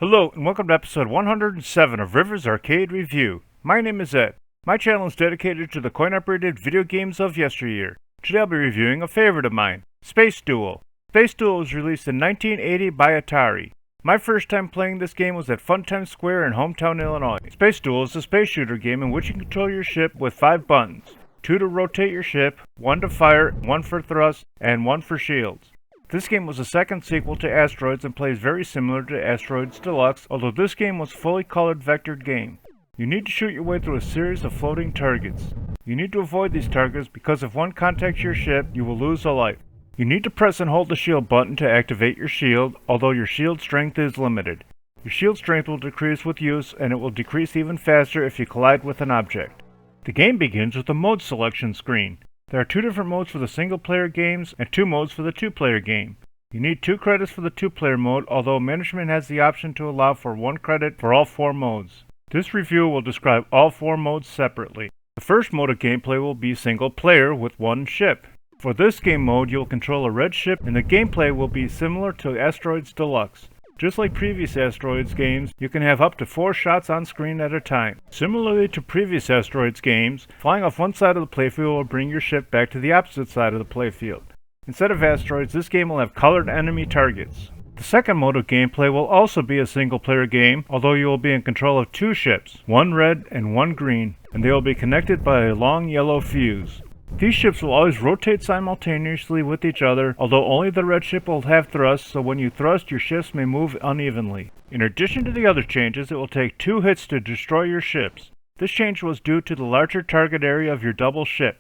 Hello, and welcome to episode 107 of Rivers Arcade Review. My name is Ed. My channel is dedicated to the coin-operated video games of yesteryear. Today I'll be reviewing a favorite of mine, Space Duel. Space Duel was released in 1980 by Atari. My first time playing this game was at Funtime Square in hometown Illinois. Space Duel is a space shooter game in which you control your ship with 5 buttons. 2 to rotate your ship, 1 to fire, 1 for thrust, and 1 for shields. This game was a second sequel to Asteroids and plays very similar to Asteroids Deluxe, although this game was a fully colored vectored game. You need to shoot your way through a series of floating targets. You need to avoid these targets because if one contacts your ship, you will lose a life. You need to press and hold the shield button to activate your shield, although your shield strength is limited. Your shield strength will decrease with use, and it will decrease even faster if you collide with an object. The game begins with a mode selection screen. There are 2 different modes for the single-player games and 2 modes for the 2-player game. You need 2 credits for the 2-player mode, although management has the option to allow for 1 credit for all 4 modes. This review will describe all 4 modes separately. The first mode of gameplay will be single-player with 1 ship. For this game mode, you will control a red ship, and the gameplay will be similar to Asteroids Deluxe. Just like previous Asteroids games, you can have up to 4 shots on screen at a time. Similarly to previous Asteroids games, flying off one side of the playfield will bring your ship back to the opposite side of the playfield. Instead of Asteroids, this game will have colored enemy targets. The second mode of gameplay will also be a single-player game, although you will be in control of 2 ships, 1 red and 1 green, and they will be connected by a long yellow fuse. These ships will always rotate simultaneously with each other, although only the red ship will have thrust, so when you thrust, your ships may move unevenly. In addition to the other changes, it will take 2 hits to destroy your ships. This change was due to the larger target area of your double ship.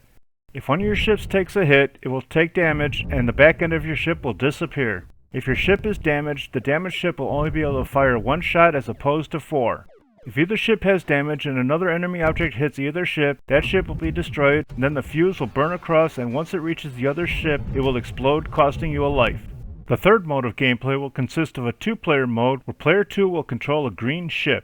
If one of your ships takes a hit, it will take damage, and the back end of your ship will disappear. If your ship is damaged, the damaged ship will only be able to fire 1 shot as opposed to 4. If either ship has damage and another enemy object hits either ship, that ship will be destroyed, and then the fuse will burn across, and once it reaches the other ship, it will explode, costing you a life. The third mode of gameplay will consist of a 2-player mode where player 2 will control a green ship.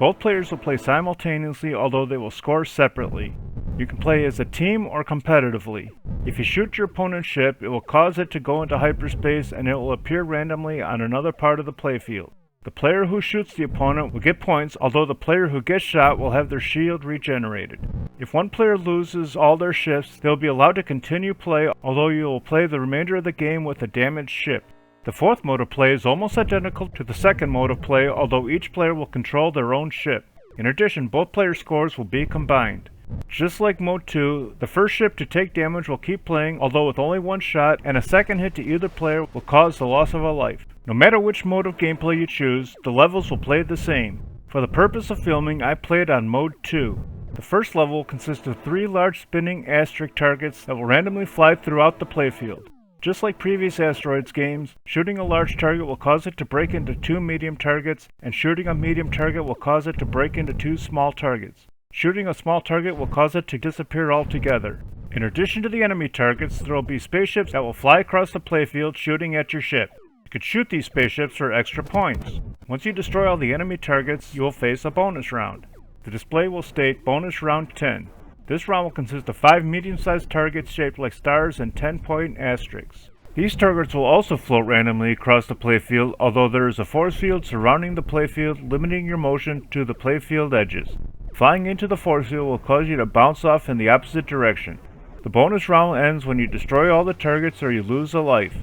Both players will play simultaneously, although they will score separately. You can play as a team or competitively. If you shoot your opponent's ship, it will cause it to go into hyperspace, and it will appear randomly on another part of the playfield. The player who shoots the opponent will get points, although the player who gets shot will have their shield regenerated. If one player loses all their ships, they will be allowed to continue play, although you will play the remainder of the game with a damaged ship. The fourth mode of play is almost identical to the second mode of play, although each player will control their own ship. In addition, both player scores will be combined. Just like Mode 2, the first ship to take damage will keep playing, although with only 1 shot, and a second hit to either player will cause the loss of a life. No matter which mode of gameplay you choose, the levels will play the same. For the purpose of filming, I played on Mode 2. The first level will consist of 3 large spinning asterisk targets that will randomly fly throughout the playfield. Just like previous Asteroids games, shooting a large target will cause it to break into 2 medium targets, and shooting a medium target will cause it to break into 2 small targets. Shooting a small target will cause it to disappear altogether. In addition to the enemy targets, there will be spaceships that will fly across the playfield shooting at your ship. You could shoot these spaceships for extra points. Once you destroy all the enemy targets, you will face a bonus round. The display will state Bonus Round 10. This round will consist of 5 medium-sized targets shaped like stars and 10-point asterisks. These targets will also float randomly across the playfield, although there is a force field surrounding the playfield, limiting your motion to the playfield edges. Flying into the force field will cause you to bounce off in the opposite direction. The bonus round ends when you destroy all the targets or you lose a life.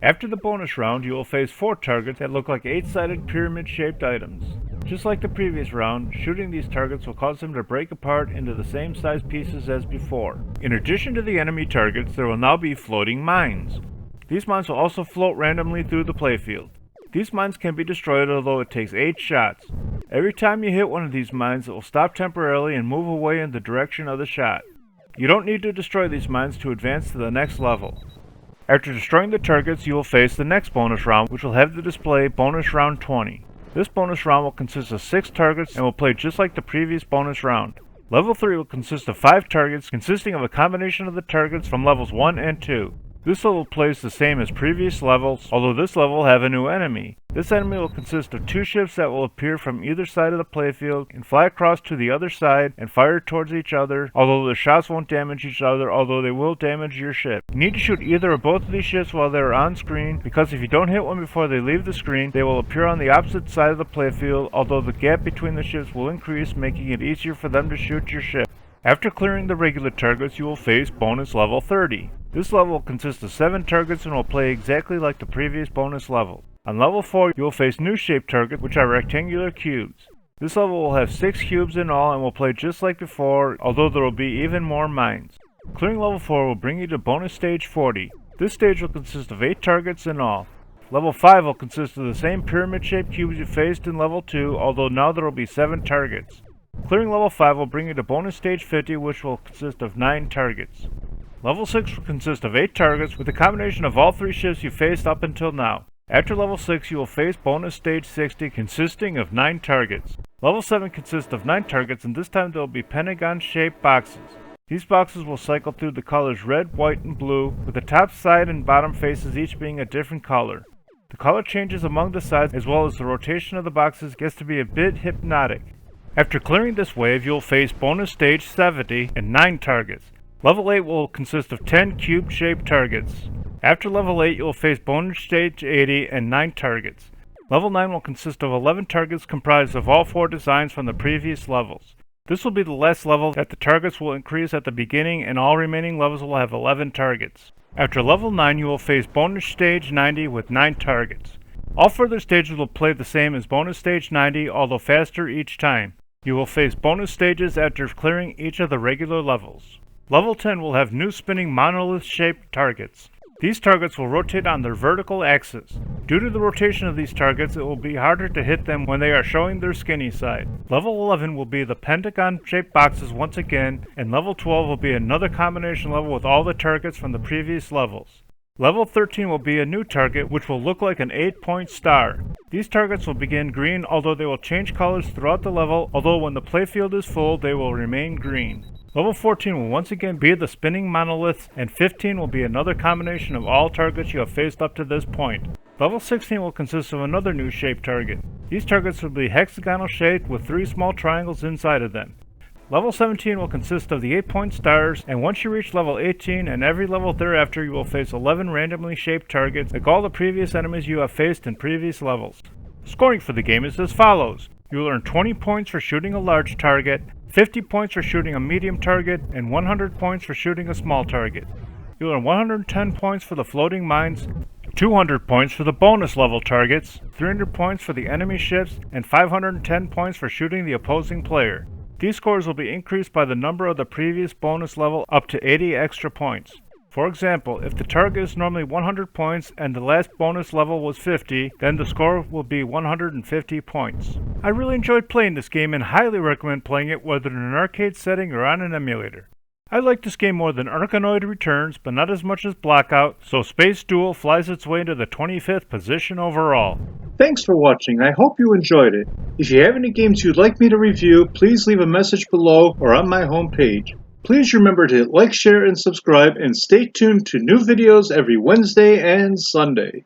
After the bonus round, you will face 4 targets that look like 8-sided pyramid-shaped items. Just like the previous round, shooting these targets will cause them to break apart into the same size pieces as before. In addition to the enemy targets, there will now be floating mines. These mines will also float randomly through the playfield. These mines can be destroyed, although it takes 8 shots. Every time you hit one of these mines, it will stop temporarily and move away in the direction of the shot. You don't need to destroy these mines to advance to the next level. After destroying the targets, you will face the next bonus round, which will have the display Bonus Round 20. This bonus round will consist of 6 targets and will play just like the previous bonus round. Level 3 will consist of 5 targets consisting of a combination of the targets from levels 1 and 2. This level plays the same as previous levels, although this level will have a new enemy. This enemy will consist of 2 ships that will appear from either side of the playfield and fly across to the other side and fire towards each other, although the shots won't damage each other, although they will damage your ship. You need to shoot either or both of these ships while they are on screen, because if you don't hit one before they leave the screen, they will appear on the opposite side of the playfield, although the gap between the ships will increase, making it easier for them to shoot your ship. After clearing the regular targets, you will face bonus level 30. This level will consist of 7 targets and will play exactly like the previous bonus level. On level 4, you will face new shaped targets, which are rectangular cubes. This level will have 6 cubes in all and will play just like before, although there will be even more mines. Clearing level 4 will bring you to bonus stage 40. This stage will consist of 8 targets in all. Level 5 will consist of the same pyramid-shaped cubes you faced in level 2, although now there will be 7 targets. Clearing level 5 will bring you to bonus stage 50, which will consist of 9 targets. Level 6 will consist of 8 targets with a combination of all 3 ships you faced up until now. After level 6 you will face bonus stage 60 consisting of 9 targets. Level 7 consists of 9 targets, and this time there will be pentagon-shaped boxes. These boxes will cycle through the colors red, white, and blue, with the top, side, and bottom faces each being a different color. The color changes among the sides as well as the rotation of the boxes gets to be a bit hypnotic. After clearing this wave, you will face bonus stage 70 and 9 targets. Level 8 will consist of 10 cube-shaped targets. After level 8, you will face bonus stage 80 and 9 targets. Level 9 will consist of 11 targets comprised of all 4 designs from the previous levels. This will be the last level that the targets will increase at the beginning, and all remaining levels will have 11 targets. After level 9, you will face bonus stage 90 with 9 targets. All further stages will play the same as bonus stage 90, although faster each time. You will face bonus stages after clearing each of the regular levels. Level 10 will have new spinning monolith-shaped targets. These targets will rotate on their vertical axis. Due to the rotation of these targets, it will be harder to hit them when they are showing their skinny side. Level 11 will be the pentagon-shaped boxes once again, and level 12 will be another combination level with all the targets from the previous levels. Level 13 will be a new target, which will look like an 8-point star. These targets will begin green, although they will change colors throughout the level, although when the playfield is full, they will remain green. Level 14 will once again be the spinning monoliths, and 15 will be another combination of all targets you have faced up to this point. Level 16 will consist of another new shaped target. These targets will be hexagonal shaped with 3 small triangles inside of them. Level 17 will consist of the 8-point stars, and once you reach level 18 and every level thereafter, you will face 11 randomly shaped targets like all the previous enemies you have faced in previous levels. Scoring for the game is as follows. You will earn 20 points for shooting a large target, 50 points for shooting a medium target, and 100 points for shooting a small target. You'll earn 110 points for the floating mines, 200 points for the bonus level targets, 300 points for the enemy ships, and 510 points for shooting the opposing player. These scores will be increased by the number of the previous bonus level up to 80 extra points. For example, if the target is normally 100 points and the last bonus level was 50, then the score will be 150 points. I really enjoyed playing this game and highly recommend playing it whether in an arcade setting or on an emulator. I like this game more than Arkanoid Returns, but not as much as Blackout, so Space Duel flies its way into the 25th position overall. Thanks for watching. I hope you enjoyed it. If you have any games you'd like me to review, please leave a message below or on my homepage. Please remember to hit like, share, and subscribe, and stay tuned to new videos every Wednesday and Sunday.